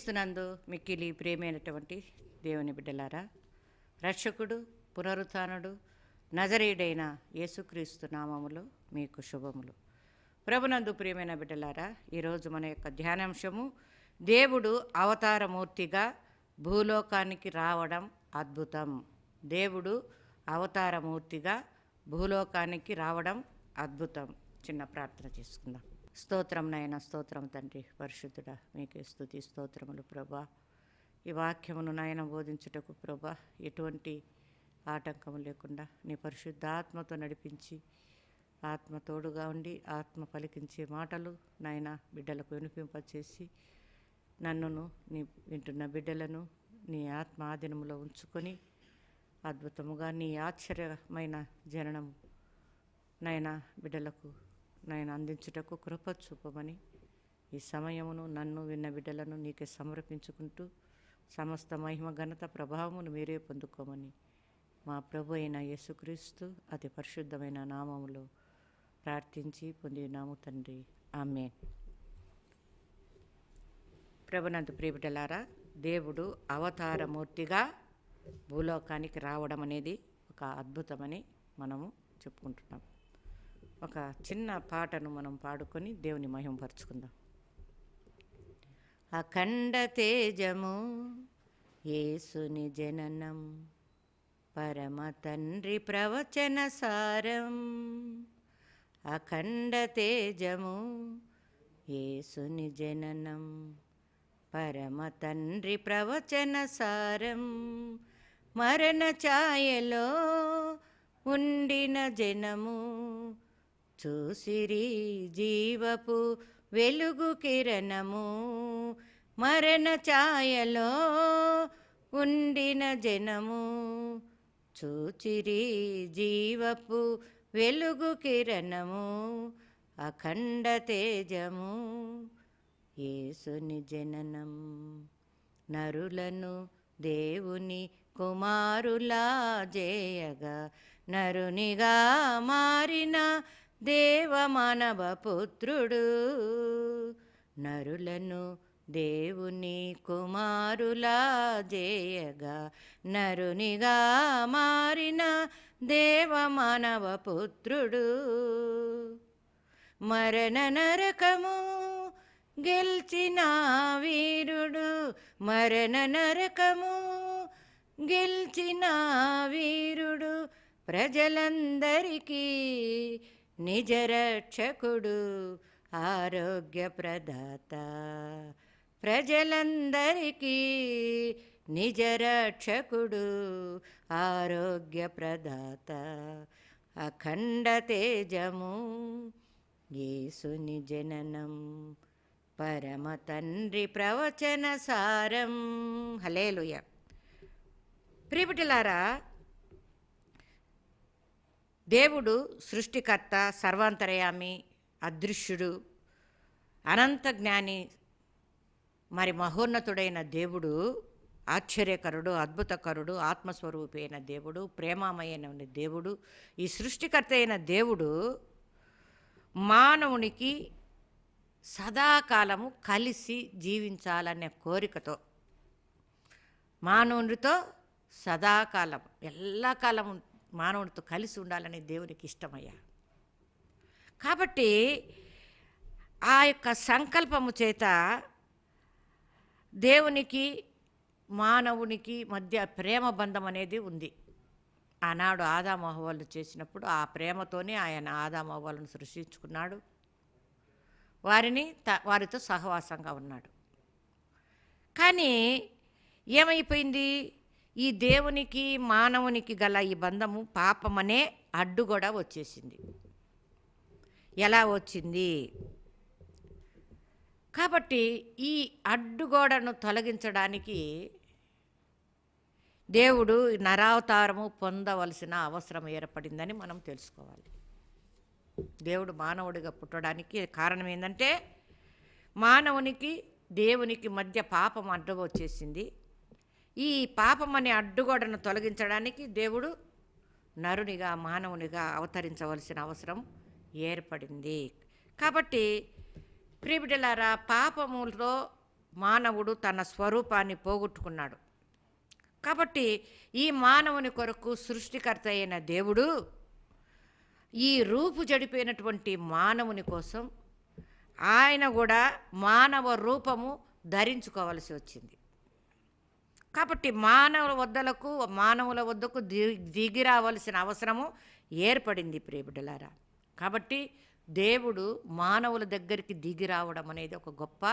క్రీస్తునందు మిక్కిలి ప్రియమైనటువంటి దేవుని బిడ్డలారా, రక్షకుడు పునరుత్థానుడు నజరేయుడైన యేసుక్రీస్తు నామములో మీకు శుభములు. ప్రభునందు ప్రియమైన బిడ్డలారా, ఈరోజు మన యొక్క ధ్యానాంశము దేవుడు అవతారమూర్తిగా భూలోకానికి రావడం అద్భుతం. దేవుడు అవతారమూర్తిగా భూలోకానికి రావడం అద్భుతం. చిన్న ప్రార్థన చేసుకుందాం. స్తోత్రం నాయన, స్తోత్రం తండ్రి, పరిశుద్ధుడా, మీకే స్తుతి స్తోత్రములు ప్రభా. ఈ వాక్యమును నాయన బోధించుటకు ప్రభా ఎటువంటి ఆటంకం లేకుండా నీ పరిశుద్ధాత్మతో నడిపించి, ఆత్మ తోడుగా ఉండి ఆత్మ పలికించే మాటలు నాయన బిడ్డలకు వినిపింపచేసి, నన్నును నీ వింటున్న బిడ్డలను నీ ఆత్మ ఆధీనములో ఉంచుకొని అద్భుతముగా నీ ఆశ్చర్యమైన జననం నాయన బిడ్డలకు నాయన అందించుటకు కృప చూపమని ఈ సమయమును నన్ను విన్న బిడ్డలను నీకే సమర్పించుకుంటూ సమస్త మహిమ ఘనత ప్రభావమును మీరే పొందుకోమని మా ప్రభు అయిన యేసుక్రీస్తు అతి పరిశుద్ధమైన నామములో ప్రార్థించి పొందినాము తండ్రి, ఆమేన్. ప్రభునందు ప్రియ బిడ్డలారా, దేవుడు అవతారమూర్తిగా భూలోకానికి రావడం అనేది ఒక అద్భుతమని మనము చెప్పుకుంటున్నాం. ఒక చిన్న పాటను మనం పాడుకొని దేవుని మహిమపరుచుకుందాం. అఖండ తేజము యేసుని జననం, పరమ తండ్రి ప్రవచన సారం. అఖండ తేజము యేసుని జననం, పరమ తండ్రి ప్రవచన సారం. మరణ ఛాయలో ఉండిన జనము చూసిరి జీవపు వెలుగు కిరణము. మరణ ఛాయలో ఉండిన జనము చూచిరి జీవపు వెలుగు కిరణము. అఖండ తేజము యేసుని జననం, నరులను దేవుని కుమారులా చేయగా నరునిగా మారిన దేవ మానవ పుత్రుడు. నరులను దేవుని కుమారులా చేయగా నరునిగా మారిన దేవ మానవ పుత్రుడు. మరణ నరకము గెలిచిన వీరుడు, మరణ నరకము గెలిచిన వీరుడు. ప్రజలందరికీ నిజ రక్షకుడు, ఆరోగ్య ప్రదాత. ప్రజలందరికీ నిజ రక్షకుడు, ఆరోగ్య ప్రదాత. అఖండ తేజము యేసుని జననం, పరమ తండ్రి ప్రవచన సారం. హల్లెలూయా. ప్రియబిడ్డలారా, దేవుడు సృష్టికర్త, సర్వాంతర్యామి, అదృశ్యుడు, అనంత జ్ఞాని, మరి మహోన్నతుడైన దేవుడు, ఆశ్చర్యకరుడు, అద్భుతకరుడు, ఆత్మస్వరూపి అయిన దేవుడు, ప్రేమమయమైన దేవుడు, ఈ సృష్టికర్త అయిన దేవుడు మానవునికి సదాకాలము కలిసి జీవించాలనే కోరికతో, మానవునితో సదాకాలం ఎల్లకాలం మానవునితో కలిసి ఉండాలని దేవునికి ఇష్టమయ్యా. కాబట్టి ఆ యొక్క సంకల్పము చేత దేవునికి మానవునికి మధ్య ప్రేమ బంధం అనేది ఉంది. ఆనాడు ఆదాము హవ్వలు చేసినప్పుడు ఆ ప్రేమతోనే ఆయన ఆదాము హవ్వలను సృష్టించుకున్నాడు, వారితో సహవాసంగా ఉన్నాడు. కానీ ఏమైపోయింది? ఈ దేవునికి మానవునికి గల ఈ బంధము పాపమనే అడ్డుగోడ వచ్చేసింది. ఎలా వచ్చింది? కాబట్టి ఈ అడ్డుగోడను తొలగించడానికి దేవుడు నరావతారము పొందవలసిన అవసరం ఏర్పడిందని మనం తెలుసుకోవాలి. దేవుడు మానవుడిగా పుట్టడానికి కారణం ఏంటంటే, మానవునికి దేవునికి మధ్య పాపం అడ్డు వచ్చేసింది. ఈ పాపం అనే అడ్డుగోడను తొలగించడానికి దేవుడు నరునిగా మానవునిగా అవతరించవలసిన అవసరం ఏర్పడింది. కాబట్టి ప్రియబిడ్డలారా, పాపములతో మానవుడు తన స్వరూపాన్ని పోగొట్టుకున్నాడు. కాబట్టి ఈ మానవుని కొరకు సృష్టికర్త అయిన దేవుడు ఈ రూపు జడిపోయినటువంటి మానవుని కోసం ఆయన కూడా మానవ రూపము ధరించుకోవలసి వచ్చింది. కాబట్టి మానవుల వద్దకు దిగి రావలసిన అవసరము ఏర్పడింది ప్రియబిడ్డలారా. కాబట్టి దేవుడు మానవుల దగ్గరికి దిగి రావడం అనేది ఒక గొప్ప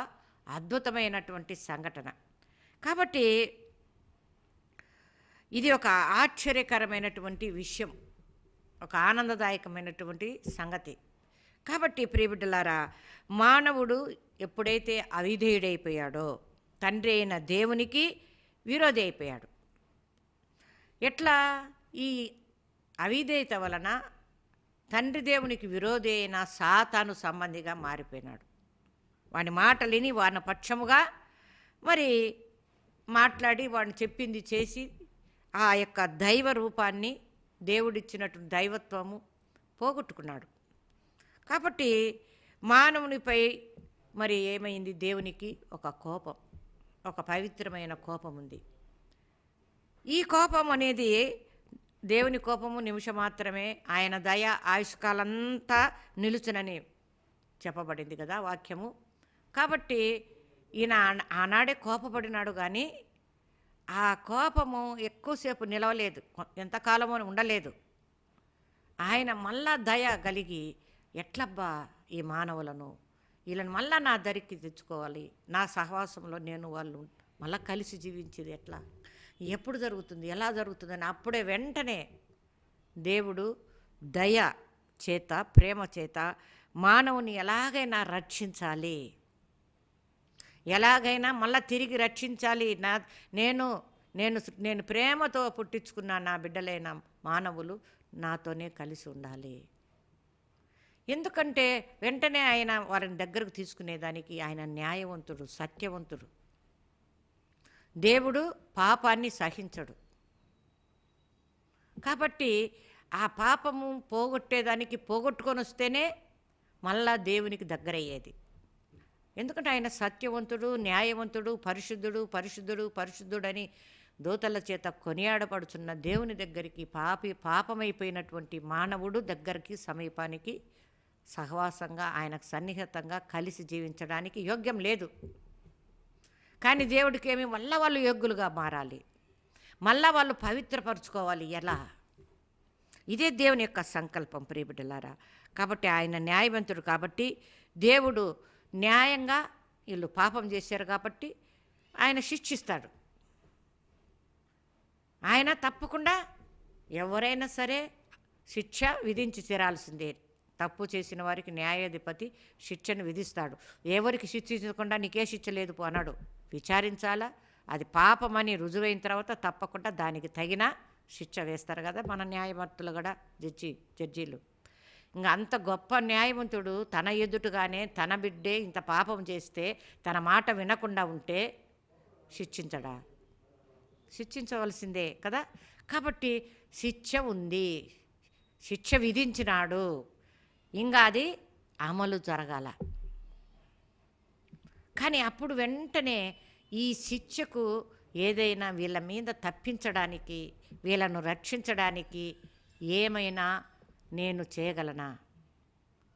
అద్భుతమైనటువంటి సంఘటన. కాబట్టి ఇది ఒక ఆశ్చర్యకరమైనటువంటి విషయం, ఒక ఆనందదాయకమైనటువంటి సంగతి. కాబట్టి ప్రియబిడ్డలారా, మానవుడు ఎప్పుడైతే అవిధేయుడైపోయాడో తండ్రి అయిన దేవునికి విరోధి అయిపోయాడు. ఎట్లా? ఈ అవిధేయత వలన తండ్రి దేవునికి విరోధి అయిన సాతాను సంబంధిగా మారిపోయినాడు. వాని మాటలిని వాని పక్షముగా మరి మాట్లాడి వాడిని చెప్పింది చేసి ఆ యొక్క దైవ రూపాన్ని, దేవుడిచ్చినటువంటి దైవత్వము పోగొట్టుకున్నాడు. కాబట్టి మానవునిపై మరి ఏమైంది? దేవునికి ఒక కోపం, ఒక పవిత్రమైన కోపం ఉంది. ఈ కోపం అనేది దేవుని కోపము నిమిషం మాత్రమే, ఆయన దయ ఆయుష్కాలంతా నిలుచునని చెప్పబడింది కదా వాక్యము. కాబట్టి ఈయన ఆనాడే కోపపడినాడు, కానీ ఆ కోపము ఎక్కువసేపు నిలవలేదు, ఎంతకాలమో ఉండలేదు. ఆయన మళ్ళా దయ కలిగి, ఎట్లబ్బా ఈ మానవులను వీళ్ళని మళ్ళా నా దరికి తెచ్చుకోవాలి, నా సహవాసంలో నేను వాళ్ళు మళ్ళా కలిసి జీవించేది ఎట్లా, ఎప్పుడు జరుగుతుంది, ఎలా జరుగుతుందని అప్పుడే వెంటనే దేవుడు దయ చేత, ప్రేమ చేత మానవుని ఎలాగైనా రక్షించాలి, ఎలాగైనా మళ్ళా తిరిగి రక్షించాలి. నేను ప్రేమతో పుట్టించుకున్న నా బిడ్డలైన మానవులు నాతోనే కలిసి ఉండాలి. ఎందుకంటే వెంటనే ఆయన వారిని దగ్గరకు తీసుకునేదానికి ఆయన న్యాయవంతుడు, సత్యవంతుడు. దేవుడు పాపాన్ని సహించడు. కాబట్టి ఆ పాపము పోగొట్టేదానికి పోగొట్టుకొని వస్తేనే మళ్ళా దేవునికి దగ్గరయ్యేది. ఎందుకంటే ఆయన సత్యవంతుడు, న్యాయవంతుడు, పరిశుద్ధుడని దూతల చేత కొనియాడపడుచున్న దేవుని దగ్గరికి పాపమైపోయినటువంటి మానవుడు దగ్గరికి, సమీపానికి, సహవాసంగా, ఆయనకు సన్నిహితంగా కలిసి జీవించడానికి యోగ్యం లేదు. కానీ దేవుడికి ఏమి, మళ్ళా వాళ్ళు యోగ్యులుగా మారాలి, మళ్ళా వాళ్ళు పవిత్రపరచుకోవాలి. ఎలా? ఇదే దేవుని యొక్క సంకల్పం ప్రియబిడ్డలారా. కాబట్టి ఆయన న్యాయవంతుడు. కాబట్టి దేవుడు న్యాయంగా, వీళ్ళు పాపం చేశారు కాబట్టి ఆయన శిక్షిస్తాడు. ఆయన తప్పకుండా ఎవరైనా సరే శిక్ష విధించి తీరాల్సిందే. తప్పు చేసిన వారికి న్యాయాధిపతి శిక్షను విధిస్తాడు. ఎవరికి శిక్షించకుండా నీకే శిక్ష లేదు పో అన్నాడు. విచారించాలా, అది పాపమని రుజువైన తర్వాత తప్పకుండా దానికి తగిన శిక్ష వేస్తారు కదా మన న్యాయమూర్తులు కూడా, జడ్జీలు. ఇంకా అంత గొప్ప న్యాయవంతుడు తన ఎదుటగానే తన బిడ్డే ఇంత పాపం చేస్తే తన మాట వినకుండా ఉంటే శిక్షించడా? శిక్షించవలసిందే కదా. కాబట్టి శిక్ష ఉంది, శిక్ష విధించినాడు, ఇంకా అది అమలు జరగాల. కానీ అప్పుడు వెంటనే ఈ శిక్షకు ఏదైనా వీళ్ళ మీద తప్పించడానికి, వీళ్ళను రక్షించడానికి ఏమైనా నేను చేయగలనా?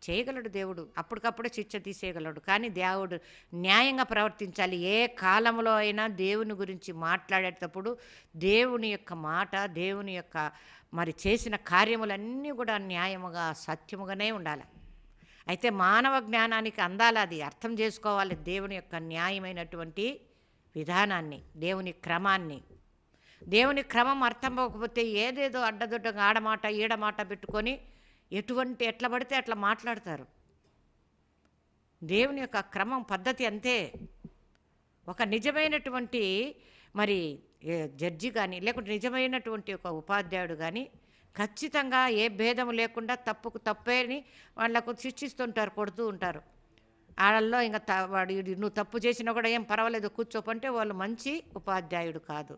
చేయగలడు దేవుడు, అప్పటికప్పుడే శిక్ష తీసేయగలడు. కానీ దేవుడు న్యాయంగా ప్రవర్తించాలి. ఏ కాలంలో అయినా దేవుని గురించి మాట్లాడేటప్పుడు దేవుని యొక్క మాట, దేవుని యొక్క మరి చేసిన కార్యములన్నీ కూడా న్యాయముగా, సత్యముగానే ఉండాలి. అయితే మానవ జ్ఞానానికి అందాలి, అది అర్థం చేసుకోవాలి దేవుని యొక్క న్యాయమైనటువంటి విధానాన్ని, దేవుని క్రమాన్ని. దేవుని క్రమం అర్థం అవ్వకపోతే ఏదేదో అడ్డదొడ్డగా ఆడమాట ఈడమాట పెట్టుకొని ఎట్లా పడితే అట్లా మాట్లాడతారు. దేవుని యొక్క క్రమం, పద్ధతి అంతే. ఒక నిజమైనటువంటి మరి జడ్జి కానీ, లేకుంటే నిజమైనటువంటి ఒక ఉపాధ్యాయుడు కానీ ఖచ్చితంగా ఏ భేదం లేకుండా తప్పుకు తప్పే అని వాళ్ళకు శిక్షిస్తుంటారు, కొడుతూ ఉంటారు. వాళ్ళల్లో ఇంకా వాడు నువ్వు తప్పు చేసినా కూడా ఏం పర్వాలేదు కూర్చోపంటే వాళ్ళు మంచి ఉపాధ్యాయుడు కాదు.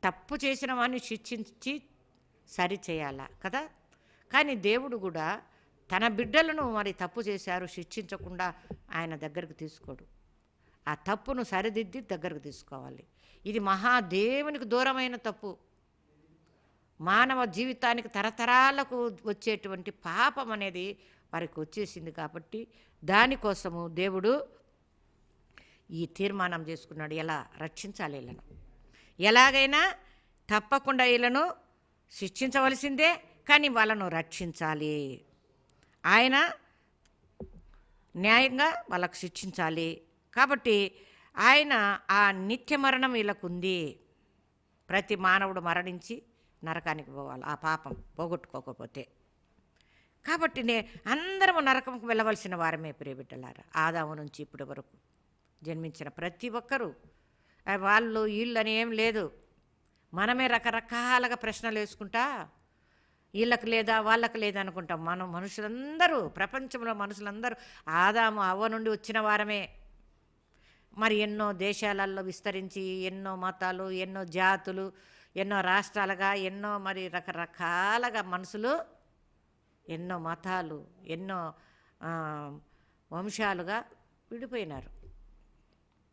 తప్పు చేసిన వాడిని శిక్షించి సరి చేయాలా కదా. కానీ దేవుడు కూడా తన బిడ్డలను మరి తప్పు చేశారు, శిక్షించకుండా ఆయన దగ్గరకు తీసుకోడు. ఆ తప్పును సరిదిద్ది దగ్గరకు తీసుకోవాలి. ఇది మహాదేవునికి దూరమైన తప్పు. మానవ జీవితానికి తరతరాలకు వచ్చేటువంటి పాపం అనేది వారికి వచ్చేసింది. కాబట్టి దానికోసము దేవుడు ఈ తీర్మానం చేసుకున్నాడు. ఎలా రక్షించాలి వీళ్ళను, ఎలాగైనా తప్పకుండా వీళ్ళను శిక్షించవలసిందే, కానీ వాళ్ళను రక్షించాలి. ఆయన న్యాయంగా వాళ్ళకు శిక్షించాలి. కాబట్టి ఆయన ఆ నిత్య మరణం వీళ్ళకుంది. ప్రతి మానవుడు మరణించి నరకానికి పోవాలి ఆ పాపం పోగొట్టుకోకపోతే. కాబట్టి అందరము నరకంకు వెళ్ళవలసిన వారమే ప్రియబిడ్డలారా. ఆదాము నుంచి ఇప్పటి వరకు జన్మించిన ప్రతి ఒక్కరూ వాళ్ళు వీళ్ళు అని ఏం లేదు. మనమే రకరకాలుగా ప్రశ్నలు వేసుకుంటా వీళ్ళకి లేదా వాళ్ళకి లేదా అనుకుంటాం. మనం మనుషులందరూ, ప్రపంచంలో మనుషులందరూ ఆదాము అవ్వ నుండి వచ్చిన వారమే. మరి ఎన్నో దేశాలలో విస్తరించి ఎన్నో మతాలు, ఎన్నో జాతులు, ఎన్నో రాష్ట్రాలుగా, ఎన్నో మరి రకరకాలుగా మనుషులు, ఎన్నో మతాలు, ఎన్నో వంశాలుగా విడిపోయినారు.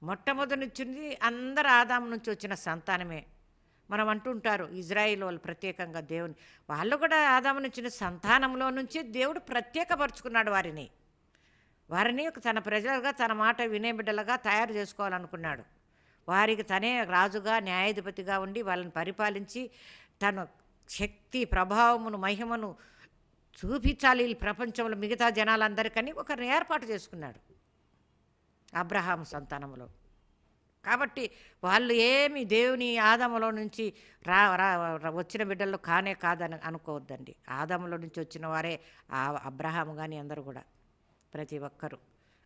మొట్టమొదటి నుంచి అందరూ ఆదాము నుంచి వచ్చిన సంతానమే. మనం అంటుంటారు ఇజ్రాయిల్ వాళ్ళు ప్రత్యేకంగా దేవుని, వాళ్ళు కూడా ఆదాము నుంచి సంతానంలో నుంచి దేవుడు ప్రత్యేకపరుచుకున్నాడు వారిని తన ప్రజలుగా, తన మాట వినే బిడ్డలుగా తయారు చేసుకోవాలనుకున్నాడు. వారికి తనే రాజుగా, న్యాయాధిపతిగా ఉండి వాళ్ళని పరిపాలించి తన శక్తి, ప్రభావమును, మహిమను చూపించాలి ఈ ప్రపంచంలో మిగతా జనాలందరికని ఒకరిని ఏర్పాటు చేసుకున్నాడు అబ్రహాము సంతానంలో. కాబట్టి వాళ్ళు ఏమి దేవుని ఆదాములో నుంచి వచ్చిన బిడ్డల్లో కానే కాదని అనుకోవద్దండి. ఆదాములో నుంచి వచ్చిన వారే అబ్రహాము కానీ అందరూ కూడా ప్రతి ఒక్కరూ.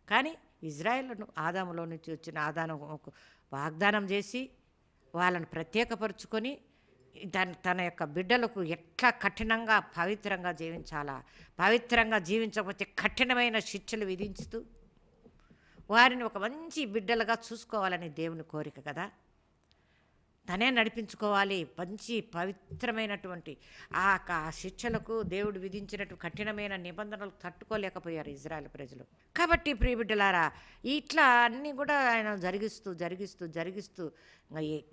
కానీ ఇజ్రాయేలును ఆదాములో నుంచి వచ్చిన ఆదాముకు వాగ్దానం చేసి వాళ్ళని ప్రత్యేకపరుచుకొని తన యొక్క బిడ్డలకు ఎట్లా కఠినంగా పవిత్రంగా జీవించాలా, పవిత్రంగా జీవించకపోతే కఠినమైన శిక్షలు విధించుతూ వారిని ఒక మంచి బిడ్డలుగా చూసుకోవాలని దేవుని కోరిక కదా. తనే నడిపించుకోవాలి. మంచి పవిత్రమైనటువంటి ఆ శిక్షలకు దేవుడు విధించినట్టు కఠినమైన నిబంధనలు తట్టుకోలేకపోయారు ఇజ్రాయెల్ ప్రజలు. కాబట్టి ప్రియబిడ్డలారా, ఇట్లా అన్నీ కూడా ఆయన జరిగిస్తూ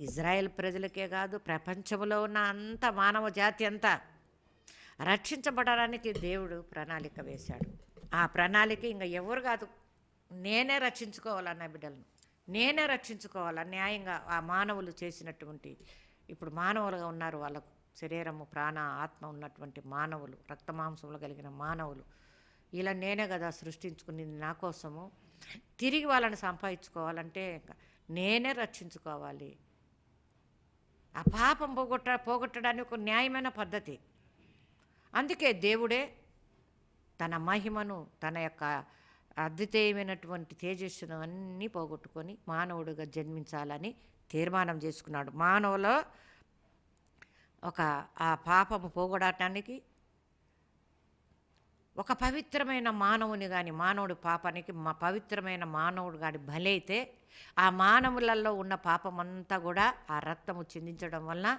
ఇజ్రాయెల్ ప్రజలకే కాదు, ప్రపంచంలో ఉన్న అంత మానవ జాతి అంతా రక్షించబడడానికి దేవుడు ప్రణాళిక వేశాడు. ఆ ప్రణాళిక ఇంకా ఎవరు కాదు, నేనే రక్షించుకోవాలన్న బిడ్డలను నేనే రక్షించుకోవాలి న్యాయంగా. ఆ మానవులు చేసినటువంటి, ఇప్పుడు మానవులుగా ఉన్నారు, వాళ్ళకు శరీరము, ప్రాణ, ఆత్మ ఉన్నటువంటి మానవులు, రక్తమాంసములు కలిగిన మానవులు, ఇలా నేనే కదా సృష్టించుకునేది నా కోసము. తిరిగి వాళ్ళని సంపాదించుకోవాలంటే నేనే రక్షించుకోవాలి. ఆ పాపం పోగొట్టడానికి ఒక న్యాయమైన పద్ధతి. అందుకే దేవుడే తన మహిమను, తన యొక్క అద్వితీయమైనటువంటి తేజస్సును అన్నీ పోగొట్టుకొని మానవుడిగా జన్మించాలని తీర్మానం చేసుకున్నాడు. మానవులో ఆ పాపము పోగొడటానికి ఒక పవిత్రమైన మానవుని కానీ, మానవుడి పాపానికి పవిత్రమైన మానవుడు కానీ బలైతే ఆ మానవులలో ఉన్న పాపమంతా కూడా ఆ రక్తము చిందించడం వలన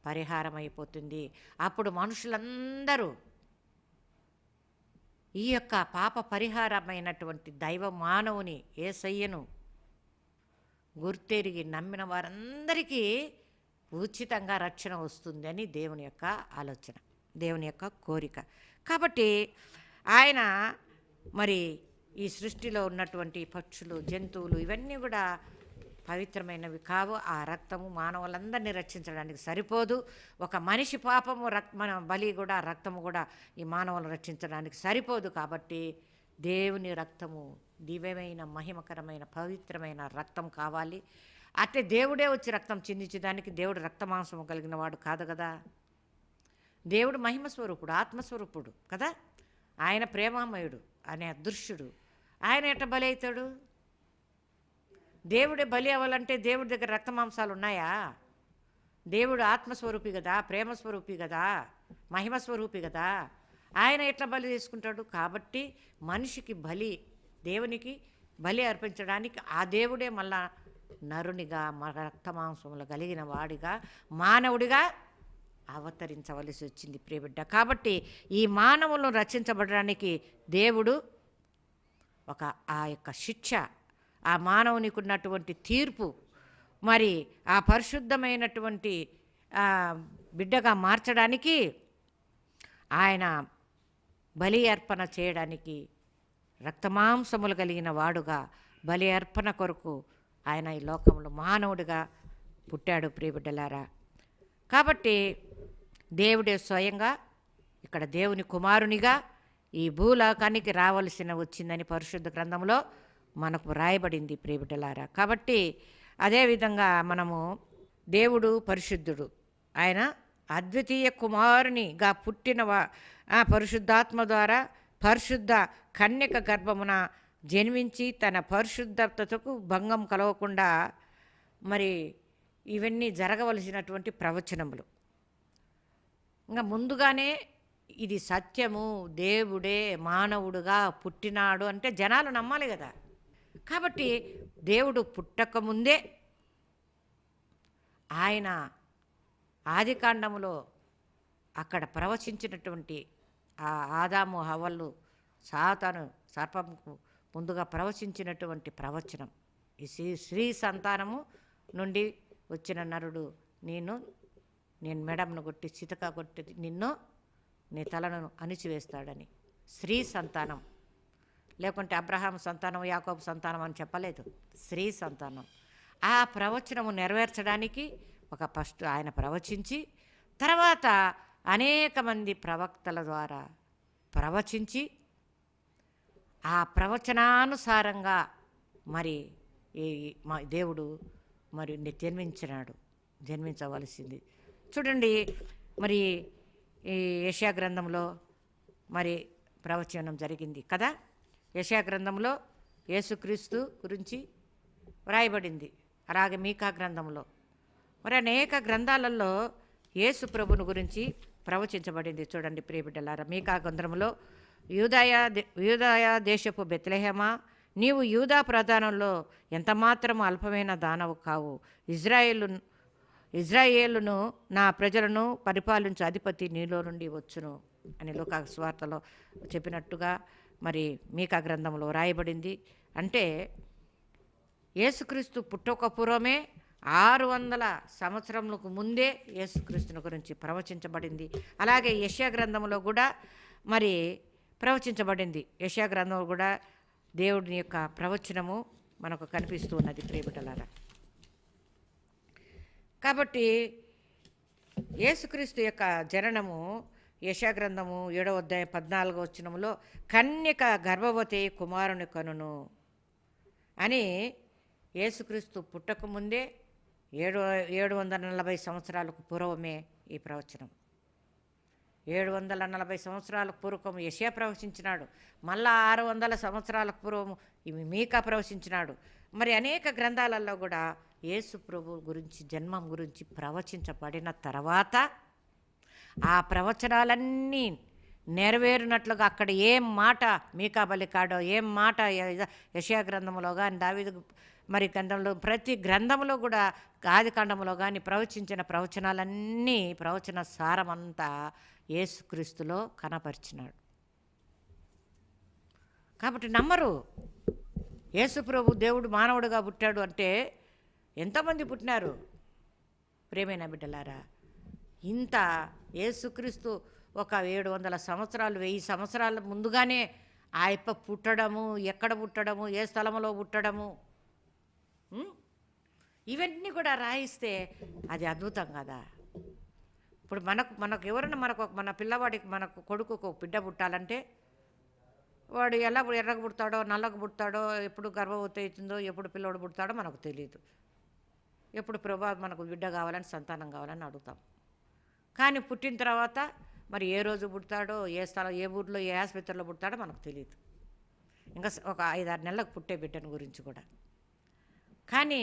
పరిహారం అయిపోతుంది. అప్పుడు మనుషులందరూ ఈ యొక్క పాప పరిహారమైనటువంటి దైవ మానవుని యేసయ్యను గుర్తెరిగి నమ్మిన వారందరికీ ఉచితంగా రక్షణ వస్తుంది అని దేవుని యొక్క ఆలోచన, దేవుని యొక్క కోరిక. కాబట్టి ఆయన మరి ఈ సృష్టిలో ఉన్నటువంటి పక్షులు, జంతువులు ఇవన్నీ కూడా పవిత్రమైనవి కావు. ఆ రక్తము మానవులందరినీ రక్షించడానికి సరిపోదు. ఒక మనిషి పాపము మన బలి కూడా, రక్తము కూడా ఈ మానవులను రక్షించడానికి సరిపోదు. కాబట్టి దేవుని రక్తము దివ్యమైన, మహిమకరమైన, పవిత్రమైన రక్తం కావాలి. అంటే దేవుడే వచ్చి రక్తం చిందించడానికి దేవుడు రక్తమాంసము కలిగిన వాడు కాదు కదా. దేవుడు మహిమస్వరూపుడు, ఆత్మస్వరూపుడు కదా. ఆయన ప్రేమామయుడు, ఆయన అదృశ్యుడు. ఆయన ఎట్ట బలి అవుతాడు? దేవుడే బలి అవ్వాలంటే దేవుడి దగ్గర రక్తమాంసాలు ఉన్నాయా? దేవుడు ఆత్మస్వరూపి కదా, ప్రేమస్వరూపి కదా, మహిమస్వరూపి కదా. ఆయన ఎట్లా బలి తీసుకుంటాడు? కాబట్టి మనిషికి బలి, దేవునికి బలి అర్పించడానికి ఆ దేవుడే మళ్ళా నరునిగా, రక్తమాంసములు కలిగిన వాడిగా, మానవుడిగా అవతరించవలసి వచ్చింది ప్రియబిడ్డ. కాబట్టి ఈ మానవులను రక్షించబడడానికి దేవుడు ఆ యొక్క శిక్ష, ఆ మానవునికి ఉన్నటువంటి తీర్పు, మరి ఆ పరిశుద్ధమైనటువంటి బిడ్డగా మార్చడానికి, ఆయన బలి అర్పణ చేయడానికి, రక్తమాంసములు కలిగిన వాడుగా బలి అర్పణ కొరకు ఆయన ఈ లోకంలో మానవుడిగా పుట్టాడు ప్రియబిడ్డలారా. కాబట్టి దేవుడే స్వయంగా ఇక్కడ దేవుని కుమారునిగా ఈ భూలోకానికి రావలసిన వచ్చిందని పరిశుద్ధ గ్రంథంలో మనకు రాయబడింది ప్రియబిడ్డలారా. కాబట్టి అదేవిధంగా మనము దేవుడు పరిశుద్ధుడు, ఆయన అద్వితీయ కుమారునిగా పుట్టిన పరిశుద్ధాత్మ ద్వారా పరిశుద్ధ కన్యక గర్భమున జన్మించి తన పరిశుద్ధతకు భంగం కలగకుండా మరి ఇవన్నీ జరగవలసినటువంటి ప్రవచనములు. ఇంకా ముందుగానే ఇది సత్యము, దేవుడే మానవుడుగా పుట్టినాడు అంటే జనాలు నమ్మాలి కదా. కాబట్టి దేవుడు పుట్టకముందే ఆయన ఆదికాండములో అక్కడ ప్రవచించినటువంటి ఆ ఆదాము హవ్వలు సాతాను సర్పంకు ముందుగా ప్రవచించినటువంటి ప్రవచనం, ఈ స్త్రీ సంతానము నుండి వచ్చిన నరుడు నేను మెడమును కొట్టి చితక కొట్టి నీ తలను అణిచివేస్తాడని. స్త్రీ సంతానం, లేకుంటే అబ్రహాం సంతానం, యాకోబు సంతానం అని చెప్పలేదు, స్త్రీ సంతానం. ఆ ప్రవచనము నెరవేర్చడానికి ఫస్ట్ ఆయన ప్రవచించి, తర్వాత అనేక మంది ప్రవక్తల ద్వారా ప్రవచించి, ఆ ప్రవచనానుసారంగా మరి దేవుడు మరి జన్మించవలసింది. చూడండి, మరి ఈ యెషయా గ్రంథంలో మరి ప్రవచనం జరిగింది కదా. యెషయా గ్రంథంలో యేసుక్రీస్తు గురించి వ్రాయబడింది, అలాగే మీకా గ్రంథంలో మరి అనేక గ్రంథాలలో యేసు ప్రభుని గురించి ప్రవచించబడింది. చూడండి ప్రియబిడ్డలారా, మీకా గ్రంథంలో యూదాయ దేశపు బెత్లెహేమా, నీవు యూదా ప్రధానంలో ఎంతమాత్రం అల్పమైన దానవు కావు. ఇజ్రాయేలును నా ప్రజలను పరిపాలించు అధిపతి నీలో నుండి వచ్చును అని లోకా సువార్తలో చెప్పినట్టుగా మరి మీకా గ్రంథంలో రాయబడింది. అంటే యేసుక్రీస్తు పుట్టక పూర్వమే 600 సంవత్సరములకు ముందే యేసుక్రీస్తుని గురించి ప్రవచించబడింది. అలాగే యెషయా గ్రంథంలో కూడా మరి ప్రవచించబడింది. యెషయా గ్రంథంలో కూడా దేవుడి యొక్క ప్రవచనము మనకు కనిపిస్తూ ఉన్నది ప్రియబిడ్డలారా. కాబట్టి యేసుక్రీస్తు యొక్క జననము యెషయా గ్రంథము 7వ అధ్యాయం 14వ వచనములో కన్యక గర్భవతి కుమారుని కనును అని, యేసుక్రీస్తు పుట్టకముందే 740 సంవత్సరాలకు పూర్వమే ఈ ప్రవచనం. 740 సంవత్సరాలకు పూర్వం యెషయా ప్రవచించినాడు, మళ్ళా 600 సంవత్సరాలకు పూర్వం మీకా ప్రవచించినాడు. మరి అనేక గ్రంథాలలో కూడా యేసు ప్రభు గురించి, జన్మం గురించి ప్రవచించబడిన తర్వాత ఆ ప్రవచనాలన్నీ నెరవేరినట్లుగా అక్కడ ఏం మాట మీకా బలికాడో, ఏం మాట యెషయా గ్రంథంలో కానీ దావీదు మరి గ్రంథంలో, ప్రతి గ్రంథంలో కూడా ఆదికాండంలో కానీ ప్రవచించిన ప్రవచనాలన్నీ, ప్రవచన సారమంతా యేసుక్రీస్తులో కనపరిచినాడు. కాబట్టి నమ్మరు. యేసు ప్రభు దేవుడు మానవుడిగా పుట్టాడు అంటే ఎంతమంది పుట్టినారు ప్రేమైన బిడ్డలారా. ఇంత యేసుక్రీస్తు ఒక 700 సంవత్సరాలు, 1000 సంవత్సరాల ముందుగానే ఆయప్ప పుట్టడము, ఎక్కడ పుట్టడము, ఏ స్థలంలో పుట్టడము, ఇవన్నీ కూడా రాయిస్తే అది అద్భుతం కదా. ఇప్పుడు మనకు ఎవరైనా మన పిల్లవాడికి, మనకు కొడుకుకు బిడ్డ పుట్టాలంటే వాడు ఎలా ఎర్రగా పుడతాడో, నల్లగా పుడతాడో, ఎప్పుడు గర్భవతి అవుతుందో, ఎప్పుడు పిల్లవాడు పుడతాడో మనకు తెలియదు. ఎప్పుడు ప్రభా మనకు బిడ్డ కావాలని, సంతానం కావాలని అడుగుతాం. కానీ పుట్టిన తర్వాత మరి ఏ రోజు పుడతాడో, ఏ స్థలం, ఏ ఊర్లో, ఏ ఆసుపత్రిలో పుడతాడో మనకు తెలియదు. ఇంకా ఒక 5-6 నెలలకు పుట్టే బిడ్డను గురించి కూడా. కానీ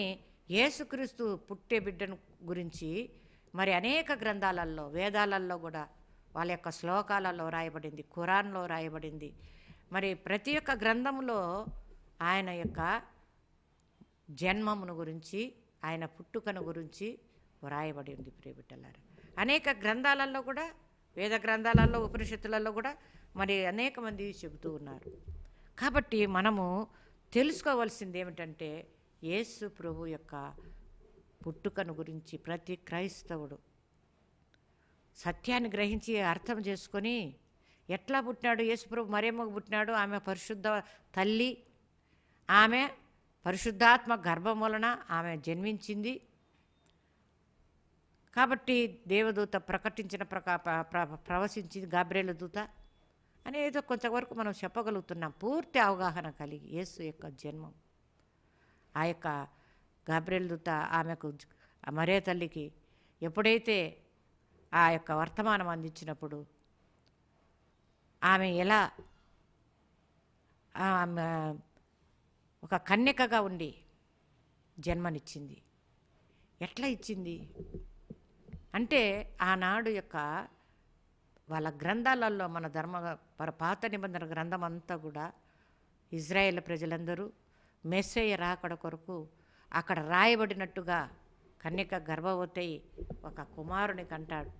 యేసుక్రీస్తు పుట్టే బిడ్డను గురించి మరి అనేక గ్రంథాలలో, వేదాలలో కూడా వాళ్ళ యొక్క శ్లోకాలలో రాయబడింది, ఖురాన్లో రాయబడింది. మరి ప్రతి ఒక్క గ్రంథంలో ఆయన యొక్క జన్మమును గురించి, ఆయన పుట్టుకను గురించి వ్రాయబడి ఉంది ప్రియబిడ్డలారా. అనేక గ్రంథాలలో కూడా, వేద గ్రంథాలలో, ఉపనిషత్తులలో కూడా మరి అనేక మంది చెబుతూ ఉన్నారు. కాబట్టి మనము తెలుసుకోవాల్సింది ఏమిటంటే, యేసు ప్రభు యొక్క పుట్టుకను గురించి ప్రతి క్రైస్తవుడు సత్యాన్ని గ్రహించి అర్థం చేసుకొని, ఎట్లా పుట్టినాడు యేసుప్రభు, మరియమ్మకు పుట్టినాడు, ఆమె పరిశుద్ధ తల్లి, ఆమె పరిశుద్ధాత్మ గర్భం వలన ఆమె జన్మించింది. కాబట్టి దేవదూత ప్రకటించిన ప్రవశించింది, గాబ్రియేలు దూత అనేదో కొంతవరకు మనం చెప్పగలుగుతున్నాం. పూర్తి అవగాహన కలిగి యేసు యొక్క జన్మం, ఆ యొక్క గాబ్రియేలు దూత ఆమెకు, మరియ తల్లికి ఎప్పుడైతే ఆ యొక్క వర్తమానం అందించినప్పుడు ఆమె ఎలా ఒక కన్యకగా ఉండి జన్మనిచ్చింది. ఎట్లా ఇచ్చింది అంటే, ఆనాడు యొక్క వాళ్ళ గ్రంథాలలో, మన పాత నిబంధన గ్రంథం అంతా కూడా ఇజ్రాయేల్ ప్రజలందరూ మెస్సయ్య రాకడ కొరకు అక్కడ రాయబడినట్టుగా కన్యక గర్భవతి ఒక కుమారుని కంటాడు.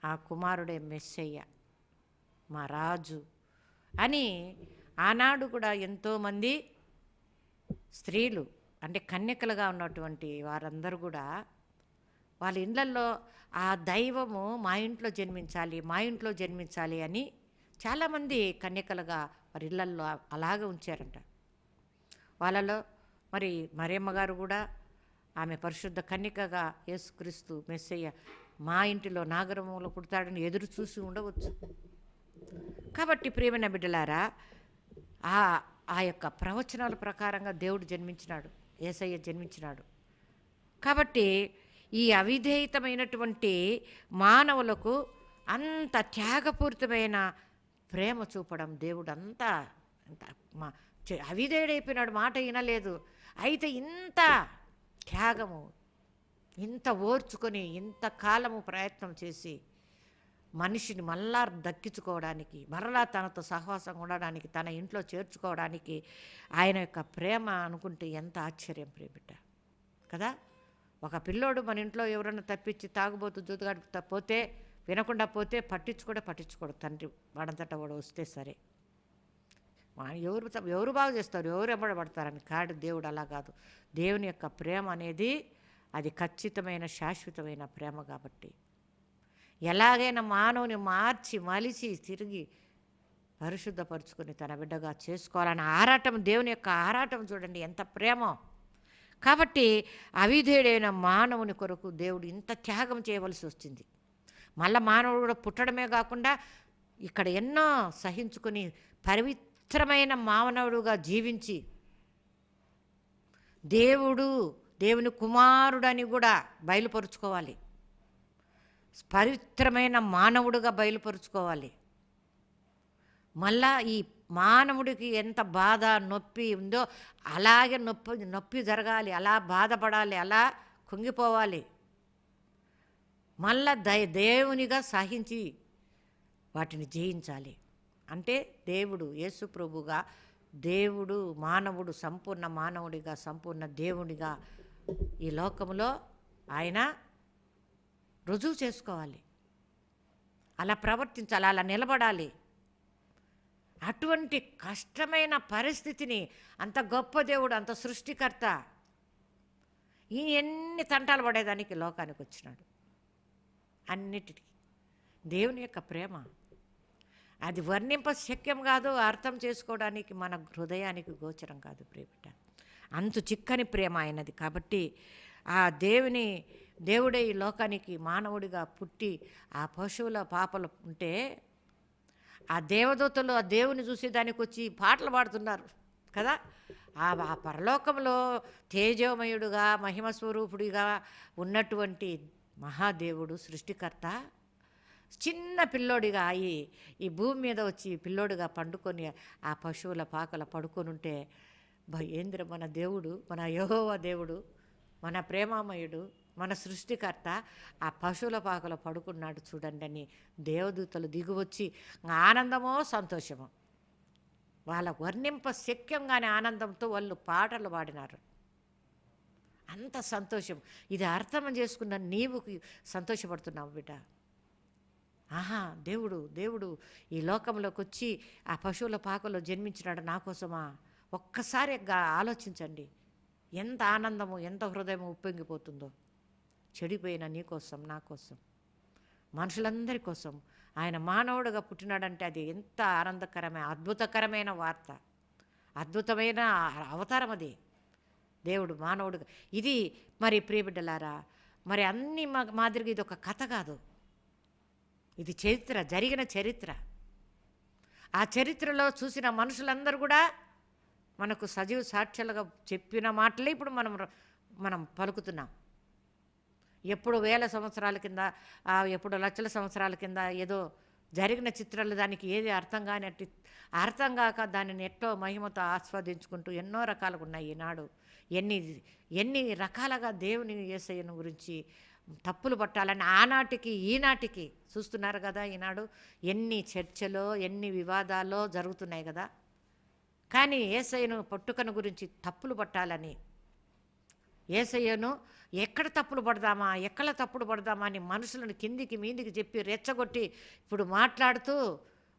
ఆ కుమారుడే మెస్సయ్య, మా రాజు అని. ఆనాడు కూడా ఎంతోమంది స్త్రీలు అంటే కన్యకలుగా ఉన్నటువంటి వారందరూ కూడా వాళ్ళ ఇళ్ళల్లో ఆ దైవము మా ఇంట్లో జన్మించాలి, మా ఇంట్లో జన్మించాలి అని చాలామంది కన్యకలుగా వారి ఇళ్ళల్లో అలాగే ఉంచారంట. వాళ్ళలో మరి మరియమ్మ గారు కూడా ఆమె పరిశుద్ధ కన్యకగా యేసుక్రీస్తు మెస్సయ్య మా ఇంటిలో నాగరములో పుడతాడని ఎదురు చూసి ఉండవచ్చు. కాబట్టి ప్రియమైన బిడ్డలారా, ఆ యొక్క ప్రవచనాల ప్రకారంగా దేవుడు జన్మించినాడు, యేసయ్య జన్మించినాడు. కాబట్టి ఈ అవిధేయతమైనటువంటి మానవులకు అంత త్యాగపూరితమైన ప్రేమ చూపడం దేవుడు అంతా అవిధేయుడైపోయినాడు, మాట వినలేదు. అయితే ఇంత త్యాగము, ఇంత ఓర్చుకొని, ఇంత కాలము ప్రయత్నం చేసి మనిషిని మళ్ళా దక్కించుకోవడానికి, మరలా తనతో సహవాసంగా ఉండడానికి, తన ఇంట్లో చేర్చుకోవడానికి ఆయన యొక్క ప్రేమ అనుకుంటే ఎంత ఆశ్చర్యం ప్రియబిడ్డ కదా. ఒక పిల్లోడు మన ఇంట్లో ఎవరన్నా తప్పించి తాగుబోతు జూతుగాడు పోతే, వినకుండా పోతే పట్టించుకోడు తండ్రి, వాడంతటా వాడు వస్తే సరే. ఎవరు బాగు చేస్తారు, ఎవరు ఎంబడబడతారని కాడు. దేవుడు అలా కాదు. దేవుని యొక్క ప్రేమ అనేది అది ఖచ్చితమైన శాశ్వతమైన ప్రేమ. కాబట్టి ఎలాగైనా మానవుని మార్చి మలిచి తిరిగి పరిశుద్ధపరుచుకొని తన బిడ్డగా చేసుకోవాలని ఆరాటం, దేవుని యొక్క ఆరాటం చూడండి ఎంత ప్రేమో. కాబట్టి అవిధేయుడైన మానవుని కొరకు దేవుడు ఇంత త్యాగం చేయవలసి వచ్చింది. మళ్ళీ మానవుడు కూడా పుట్టడమే కాకుండా ఇక్కడ ఎన్నో సహించుకొని పవిత్రమైన మానవుడుగా జీవించి దేవుని కుమారుడని కూడా బయలుపరుచుకోవాలి. పవిత్రమైన మానవుడుగా బయలుపరుచుకోవాలి. మళ్ళా ఈ మానవుడికి ఎంత బాధ నొప్పి ఉందో అలాగే నొప్పి జరగాలి, అలా బాధపడాలి, అలా కుంగిపోవాలి. మళ్ళా దేవునిగా సహించి వాటిని జయించాలి. అంటే దేవుడు యేసు ప్రభుగా, దేవుడు మానవుడు, సంపూర్ణ మానవుడిగా, సంపూర్ణ దేవుడిగా ఈ లోకంలో ఆయన రుజువు చేసుకోవాలి. అలా ప్రవర్తించాలి, అలా నిలబడాలి. అటువంటి కష్టమైన పరిస్థితిని అంత గొప్ప దేవుడు, అంత సృష్టికర్త, ఈ ఎన్ని తంటాలు పడేదానికి లోకానికి వచ్చినాడు. అన్నిటికీ దేవుని యొక్క ప్రేమ అది వర్ణింప శక్యం కాదు, అర్థం చేసుకోవడానికి మన హృదయానికి గోచరం కాదు ప్రియబిడ్డ. అంతు చిక్కని ప్రేమ అయినది. కాబట్టి ఆ దేవుడే ఈ లోకానికి మానవుడిగా పుట్టి ఆ పశువుల పాపలు ఉంటే ఆ దేవదూతలు ఆ దేవుని చూసి దానికి వచ్చి పాటలు పాడుతున్నారు కదా. ఆ పరలోకంలో తేజోమయుడుగా, మహిమస్వరూపుడిగా ఉన్నటువంటి మహాదేవుడు సృష్టికర్త చిన్న పిల్లోడిగా ఈ భూమి మీద వచ్చి పిల్లోడిగా పండుకొని ఆ పశువుల పాకల పడుకొని ఉంటే, ఏంద్ర మన దేవుడు, మన యెహోవా దేవుడు, మన ప్రేమామయుడు, మన సృష్టికర్త ఆ పశువుల పాకలో పడుకున్నాడు చూడండి అని దేవదూతలు దిగువచ్చి ఆనందమో సంతోషమో వాళ్ళ వర్ణింప శక్యంగానే ఆనందంతో వాళ్ళు పాటలు పాడినారు. అంత సంతోషం. ఇది అర్థం చేసుకున్న నీవు సంతోషపడుతున్నావు బిడ్డ. ఆహా, దేవుడు దేవుడు ఈ లోకంలోకి వచ్చి ఆ పశువుల పాకలో జన్మించినాడు నా కోసమా? ఒక్కసారి ఆలోచించండి. ఎంత ఆనందము, ఎంత హృదయం ఉప్పొంగిపోతుందో. చెడిపోయిన నీ కోసం, నా కోసం, మనుషులందరి కోసం ఆయన మానవుడుగా పుట్టినాడంటే అది ఎంత ఆనందకరమైన, అద్భుతకరమైన వార్త, అద్భుతమైన అవతారం అది. దేవుడు మానవుడుగా. ఇది మరి ప్రియబిడ్డలారా, మరి అన్ని మాదిరిగా ఇది ఒక కథ కాదు, ఇది చరిత్ర, జరిగిన చరిత్ర. ఆ చరిత్రలో చూసిన మనుషులందరూ కూడా మనకు సజీవ సాక్ష్యాలుగా చెప్పిన మాటలే ఇప్పుడు మనం పలుకుతున్నాం. ఎప్పుడు వేల సంవత్సరాల కింద, ఎప్పుడు లక్షల సంవత్సరాల కింద ఏదో జరిగిన చిత్రాలు, దానికి ఏది అర్థం కానట్టు, అర్థం కాక దానిని ఎట్టో మహిమతో ఆస్వాదించుకుంటూ ఎన్నో రకాలుగా ఉన్నాయి ఈనాడు. ఎన్ని రకాలుగా దేవుని యేసయ్యను గురించి తప్పులు పట్టాలని ఆనాటికి ఈనాటికి చూస్తున్నారు కదా. ఈనాడు ఎన్ని చర్చలో, ఎన్ని వివాదాల్లో జరుగుతున్నాయి కదా. కానీ యేసయ్యను పుట్టుకను గురించి తప్పులు పట్టాలని, యేసయ్యను ఎక్కడ తప్పులు పడదామా అని మనుషులను కిందికి మీదికి చెప్పి రెచ్చగొట్టి ఇప్పుడు మాట్లాడుతూ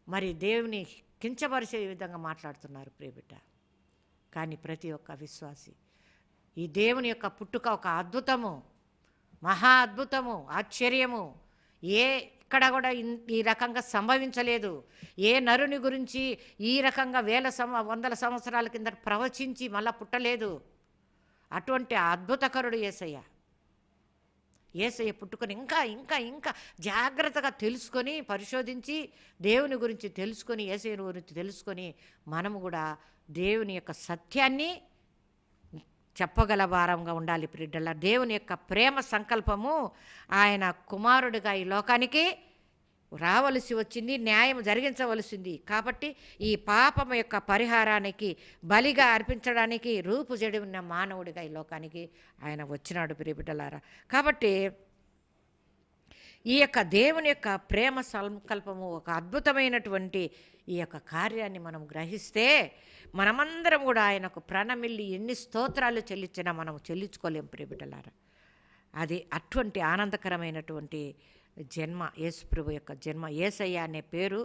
మరి దేవుని కించపరిచే విధంగా మాట్లాడుతున్నారు ప్రియబిడ్డ. కానీ ప్రతి ఒక్క విశ్వాసి ఈ దేవుని యొక్క పుట్టుక ఒక అద్భుతము, మహా అద్భుతము, ఆశ్చర్యము. ఎక్కడ కూడా ఈ రకంగా సంభవించలేదు. ఏ నరుని గురించి ఈ రకంగా వందల సంవత్సరాల కింద ప్రవచించి మళ్ళా పుట్టలేదు. అటువంటి అద్భుతకరుడు యేసయ్య. యేసయ్య పుట్టుకొని ఇంకా ఇంకా ఇంకా జాగ్రత్తగా తెలుసుకొని, పరిశోధించి, దేవుని గురించి తెలుసుకొని, యేసయ్య గురించి తెలుసుకొని మనము కూడా దేవుని యొక్క సత్యాన్ని చెప్పగల వారంగా ఉండాలి బిడ్డల. దేవుని యొక్క ప్రేమ సంకల్పము, ఆయన కుమారుడిగా ఈ లోకానికి రావలసి వచ్చింది, న్యాయం జరిగించవలసింది. కాబట్టి ఈ పాపం యొక్క పరిహారానికి బలిగా అర్పించడానికి రూపుజడి ఉన్న మానవుడిగా ఈ లోకానికి ఆయన వచ్చినాడు ప్రియబిడ్డలారా. కాబట్టి ఈ యొక్క దేవుని యొక్క ప్రేమ సంకల్పము, ఒక అద్భుతమైనటువంటి ఈ యొక్క కార్యాన్ని మనం గ్రహిస్తే మనమందరం కూడా ఆయనకు ప్రణమిల్లి ఎన్ని స్తోత్రాలు చెల్లించినా మనం చెల్లించుకోలేం ప్రియబిడ్డలారా. అది అటువంటి ఆనందకరమైనటువంటి జన్మ, యేసుప్రభు యొక్క జన్మ. యేసయ్య అనే పేరు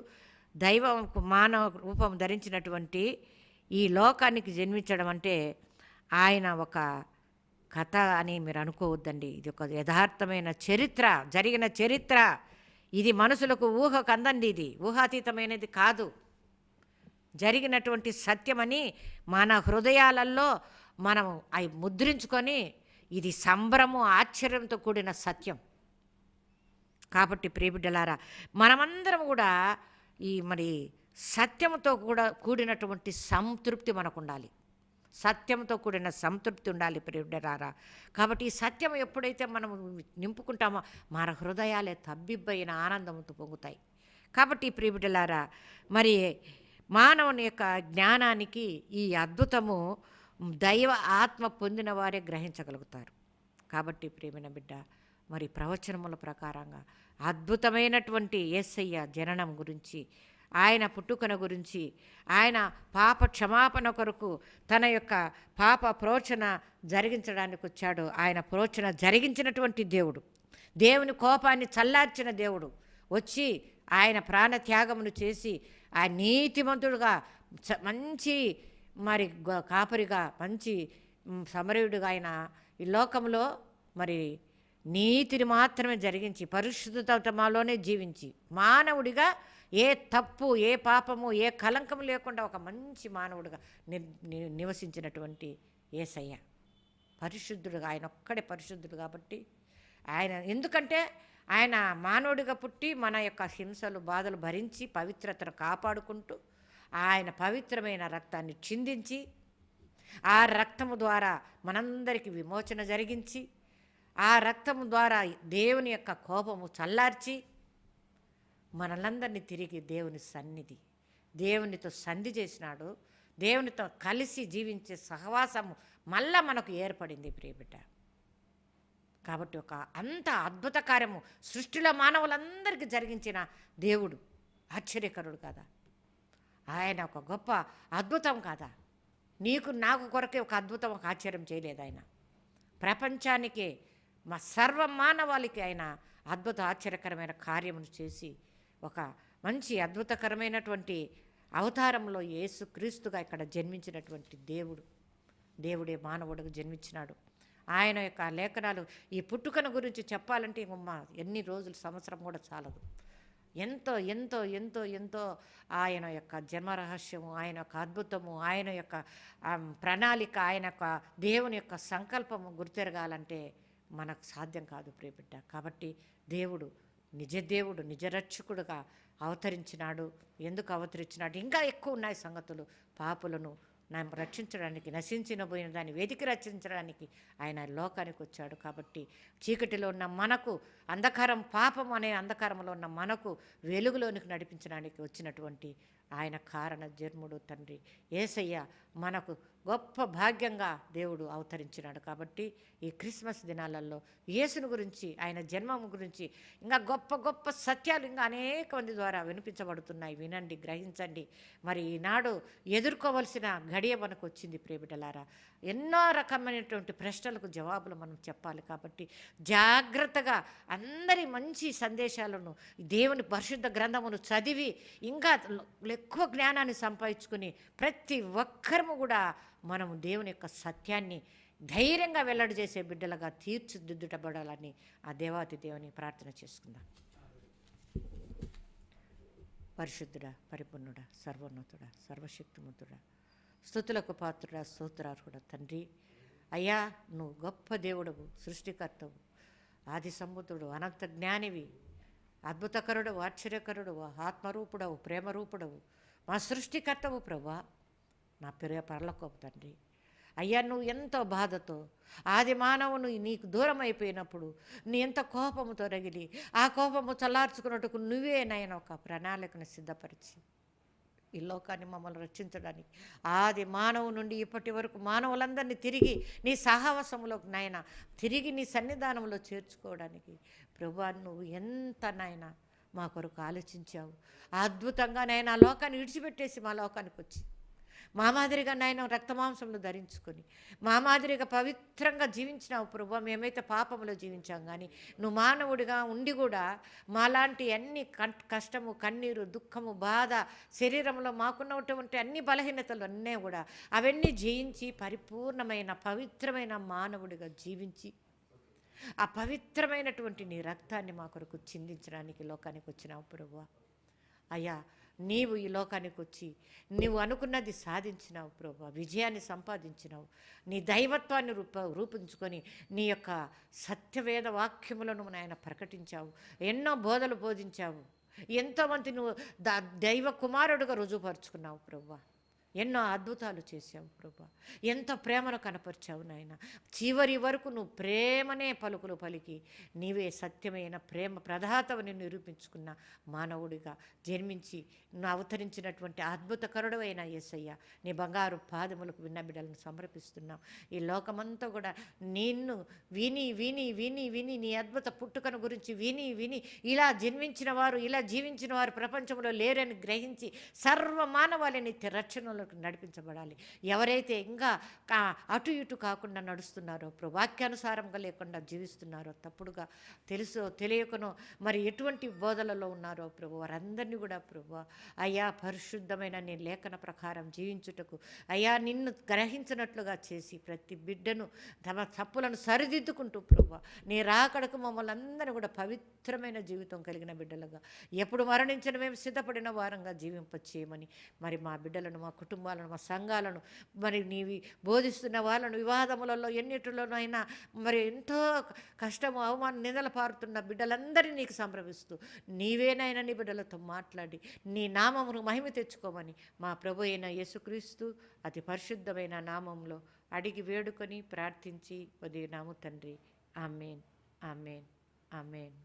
దైవం మానవ రూపం ధరించినటువంటి ఈ లోకానికి జన్మించడం అంటే ఆయన ఒక కథ అని మీరు అనుకోవద్దండి. ఇది ఒక యథార్థమైన చరిత్ర, జరిగిన చరిత్ర. ఇది మనుషులకు ఊహకు అందండి, ఇది ఊహాతీతమైనది కాదు. జరిగినటువంటి సత్యమని మన హృదయాలలో మనం అవి ముద్రించుకొని, ఇది సంభ్రము, ఆశ్చర్యంతో కూడిన సత్యం. కాబట్టి ప్రియబిడ్డలారా, మనమందరం కూడా ఈ మరి సత్యంతో కూడా కూడినటువంటి సంతృప్తి మనకు ఉండాలి. సత్యంతో కూడిన సంతృప్తి ఉండాలి ప్రియబిడ్డలారా. కాబట్టి ఈ సత్యం ఎప్పుడైతే మనం నింపుకుంటామో మన హృదయాలే తబ్బిబ్బైన ఆనందంతో పొంగుతాయి. కాబట్టి ప్రియబిడ్డలారా, మరి మానవుని యొక్క జ్ఞానానికి ఈ అద్భుతము దైవ ఆత్మ పొందిన వారే గ్రహించగలుగుతారు. కాబట్టి ప్రియమైన బిడ్డ, మరి ప్రవచనముల ప్రకారంగా అద్భుతమైనటువంటి యేసయ్య జననం గురించి, ఆయన పుట్టుకన గురించి, ఆయన పాప క్షమాపణ కొరకు తన యొక్క పాప ప్రోచన జరిగించడానికి వచ్చాడు. ఆయన ప్రోచన జరిగించినటువంటి దేవుడు, దేవుని కోపాన్ని చల్లార్చిన దేవుడు వచ్చి ఆయన ప్రాణత్యాగమును చేసి ఆయన నీతిమంతుడుగా, మంచి మరి కాపరిగా, మంచి సమరయుడుగా ఆయన ఈ లోకంలో మరి నీతిని మాత్రమే జరిగించి పరిశుద్ధతలోనే జీవించి మానవుడిగా ఏ తప్పు, ఏ పాపము, ఏ కలంకము లేకుండా ఒక మంచి మానవుడిగా నివసించినటువంటి యేసయ్య పరిశుద్ధుడుగా, ఆయన ఒక్కడే పరిశుద్ధుడు. కాబట్టి ఆయన, ఎందుకంటే ఆయన మానవుడిగా పుట్టి మన యొక్క హింసలు, బాధలు భరించి పవిత్రతను కాపాడుకుంటూ ఆయన పవిత్రమైన రక్తాన్ని చిందించి, ఆ రక్తము ద్వారా మనందరికీ విమోచన జరిగించి, ఆ రక్తము ద్వారా దేవుని యొక్క కోపము చల్లార్చి మనలందరినీ తిరిగి దేవుని సన్నిధి, దేవునితో సంధి చేసినాడు. దేవునితో కలిసి జీవించే సహవాసము మళ్ళా మనకు ఏర్పడింది ప్రియబిడ్డ. కాబట్టి ఒక అంత అద్భుత కార్యము సృష్టిలో మానవులందరికీ జరిగించిన దేవుడు ఆశ్చర్యకరుడు కదా. ఆయన ఒక గొప్ప అద్భుతం కాదా? నీకు నాకు కొరకే ఒక అద్భుతం, ఒక ఆశ్చర్యం చేయలేదు ఆయన. ప్రపంచానికే మా సర్వ మానవాళికి ఆయన అద్భుత ఆశ్చర్యకరమైన కార్యమును చేసి ఒక మంచి అద్భుతకరమైనటువంటి అవతారంలో యేసుక్రీస్తుగా ఇక్కడ జన్మించినటువంటి దేవుడే మానవుడికి జన్మించినాడు. ఆయన యొక్క లేఖనాలు ఈ పుట్టుకను గురించి చెప్పాలంటే ఎన్ని రోజులు సంవత్సరం కూడా చాలదు. ఎంతో ఎంతో ఎంతో ఎంతో ఆయన యొక్క జన్మ రహస్యము, ఆయన యొక్క అద్భుతము, ఆయన యొక్క ప్రణాళిక, ఆయన యొక్క దేవుని యొక్క సంకల్పము గుర్తెరగాలంటే మనకు సాధ్యం కాదు ప్రియబిడ్డ. కాబట్టి దేవుడు నిజరక్షకుడుగా అవతరించినాడు. ఎందుకు అవతరించినాడు? ఇంకా ఎక్కువ ఉన్నాయి సంగతులు. పాపులను రక్షించడానికి, నశించిన పోయిన దాన్ని వెతికి రక్షించడానికి ఆయన లోకానికి వచ్చాడు. కాబట్టి చీకటిలో ఉన్న మనకు పాపం అనే అంధకారంలో ఉన్న మనకు వెలుగులోనికి నడిపించడానికి వచ్చినటువంటి ఆయన కారణ జన్ముడు తండ్రి యేసయ్య మనకు గొప్ప భాగ్యంగా దేవుడు అవతరించినాడు. కాబట్టి ఈ క్రిస్మస్ దినాలలో యేసుని గురించి, ఆయన జన్మము గురించి ఇంకా గొప్ప గొప్ప సత్యాలు ఇంకా అనేక మంది ద్వారా వినిపించబడుతున్నాయి. వినండి, గ్రహించండి. మరి ఈనాడు ఎదుర్కోవలసిన గడియ మనకు వచ్చింది ప్రియబిడ్డలారా. ఎన్నో రకమైనటువంటి ప్రశ్నలకు జవాబులు మనం చెప్పాలి. కాబట్టి జాగ్రత్తగా అందరి మంచి సందేశాలను, దేవుని పరిశుద్ధ గ్రంథమును చదివి ఇంకా ఎక్కువ జ్ఞానాన్ని సంపాదించుకుని ప్రతి ఒక్కరము కూడా మనము దేవుని యొక్క సత్యాన్ని ధైర్యంగా వెల్లడి చేసే బిడ్డలుగా తీర్చిదిద్దుటబడాలని ఆ దేవాతి దేవుని ప్రార్థన చేసుకుందాం. పరిశుద్ధుడా, పరిపూర్ణుడా, సర్వోన్నతుడా, సర్వశక్తిమంతుడా, స్తుతులకు పాత్రుడా, స్తోత్రార్హుడా తండ్రి, అయ్యా నువ్వు గొప్ప దేవుడవు, సృష్టికర్తవు, ఆది సంబుద్ధుడు, అనంత జ్ఞానివి, అద్భుతకరుడవు, ఆశ్చర్యకరుడవు, ఆత్మరూపుడవు, ప్రేమరూపుడవు, మా సృష్టికర్తవు ప్రభువా, నా పరలోకపు తండ్రి. అయ్యా నువ్వు ఎంతో బాధతో ఆది మానవును నీకు దూరం అయిపోయినప్పుడు నీ ఎంత కోపముతో రగిలి ఆ కోపము చల్లార్చుకున్నట్టుకు నువ్వే నాయన ఒక ప్రణాళికను సిద్ధపరిచి ఈ లోకాన్ని మమ్మల్ని రక్షించడానికి ఆది మానవు నుండి ఇప్పటి వరకు మానవులందరినీ తిరిగి నీ సహవాసంలోకి నాయన తిరిగి నీ సన్నిధానంలో చేర్చుకోవడానికి ప్రభువా నువ్వు ఎంత నాయన మా కొరకు ఆలోచించావు. అద్భుతంగా నాయన ఆ లోకాన్ని విడిచిపెట్టేసి మా లోకానికి వచ్చి మా మాదిరిగా నాయన రక్తమాంసంలో ధరించుకొని మా మాదిరిగా పవిత్రంగా జీవించినావు ప్రభువా. మేమైతే పాపంలో జీవించాం, కానీ నువ్వు మానవుడిగా ఉండి కూడా మాలాంటి అన్ని కష్టము, కన్నీరు, దుఃఖము, బాధ, శరీరంలో మాకున్నటువంటి అన్ని బలహీనతలు అన్నీ కూడా అవన్నీ జయించి పరిపూర్ణమైన పవిత్రమైన మానవుడిగా జీవించి ఆ పవిత్రమైనటువంటి నీ రక్తాన్ని మా కొరకు చిందించడానికి లోకానికి వచ్చినావు ప్రభువా. అయ్యా నీవు ఈ లోకానికి వచ్చి నీవు అనుకున్నది సాధించినావు ప్రభువా, విజయాన్ని సంపాదించినావు, నీ దైవత్వాన్ని రూపించుకొని నీ యొక్క సత్యవేద వాక్యములను నాయన ప్రకటించావు, ఎన్నో బోధలు బోధించావు, ఎంతోమంది నువ్వు దైవ కుమారుడుగా రుజువుపరుచుకున్నావు ప్రభువా. ఎన్నో అద్భుతాలు చేశావు ప్రభా, ఎంతో ప్రేమను కనపరిచావు నాయన. చివరి వరకు నువ్వు ప్రేమనే పలుకులు పలికి నీవే సత్యమైన ప్రేమ ప్రదాతవని నిరూపించుకున్న మానవుడిగా జన్మించి నువ్వు అవతరించినటువంటి అద్భుతకరుడవైన యేసయ్య నీ బంగారు పాదములకు విన్న బిడ్డలను సమర్పిస్తున్నాం. ఈ లోకమంతా కూడా నిన్ను విని విని విని విని నీ అద్భుత పుట్టుకను గురించి విని విని ఇలా జన్మించిన వారు, ఇలా జీవించిన వారు ప్రపంచంలో లేరని గ్రహించి సర్వ మానవాళిని రక్షణలో నడిపించబడాలి. ఎవరైతే ఇంకా అటు ఇటు కాకుండా నడుస్తున్నారో, వాక్యానుసారంగా లేకుండా జీవిస్తున్నారో, తప్పుడుగా తెలుసో తెలియకనో మరి ఎటువంటి బోధలలో ఉన్నారో ప్రభు వారందరినీ కూడా ప్రభు అయ్యా పరిశుద్ధమైన నీ లేఖన ప్రకారం జీవించుటకు అయ్యా నిన్ను గ్రహించినట్లుగా చేసి ప్రతి బిడ్డను తమ తప్పులను సరిదిద్దుకుంటూ ప్రభు నీ రాకడకు మమ్మల్ని అందరినీ కూడా పవిత్రమైన జీవితం కలిగిన బిడ్డలుగా ఎప్పుడు మరణించిన మేము సిద్ధపడిన వారంగా జీవింపచేయమని మరి మా బిడ్డలను, మా కుటుంబాలను, మా సంఘాలను, మరి నీవి బోధిస్తున్న వాళ్ళను వివాదములలో ఎన్నిటిలోనైనా మరి ఎంతో కష్టము, అవమానం, నిందలు పారుతున్న బిడ్డలందరినీ నీకు సంప్రదిస్తూ నీవేనైనా నీ బిడ్డలతో మాట్లాడి నీ నామమును మహిమ తెచ్చుకోమని మా ప్రభు అయిన యేసుక్రీస్తు అతి పరిశుద్ధమైన నామంలో అడిగి వేడుకొని ప్రార్థించి వదిలినాము తండ్రి. ఆమేన్, ఆమేన్, ఆమేన్.